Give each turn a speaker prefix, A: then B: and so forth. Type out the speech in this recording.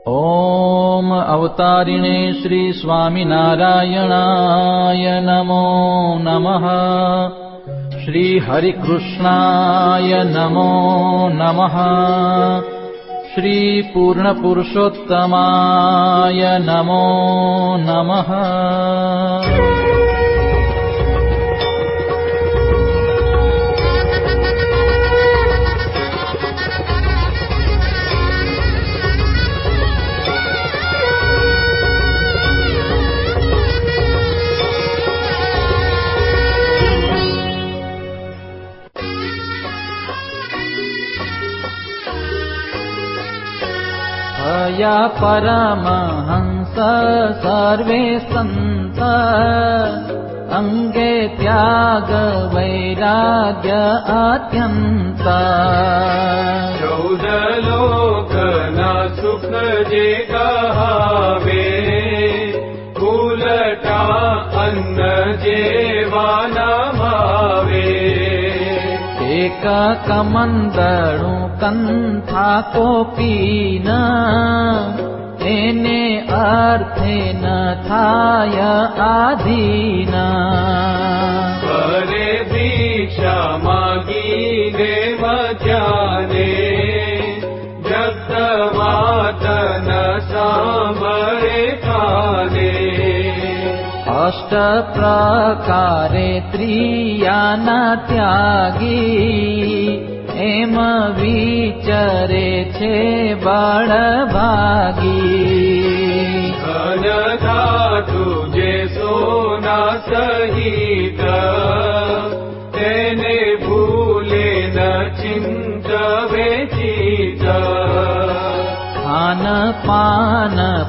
A: ओम अवतारिणे श्री स्वामिनारायणाय नमो नमः। श्री हरिकृष्णाय नमो नमः। श्री पूर्णपुरुषोत्तमाय नमो नमः। या परमहंस सर्वे सन्त अंगे त्याग वैराग्य अत्यंत।
B: 14 लोकना सुख जे कहावे उलटा अन्न जेवाना भावे।
A: एक कमंडलू कंथा को पीन એને અર્થે ન થાય આધીન।
B: કરે ભિક્ષા માગીને મધ્યાને જગત વાત ન સાંભળે કાને।
A: અષ્ટ પ્રકારે ત્રિયાના ત્યાગી એમ વિચરે છે બળભાગી।
B: ધન ધાતુ જે સોના સહિત તેને ભૂલે ન ચિંતવે ચિત્ત।
A: ખાન પાન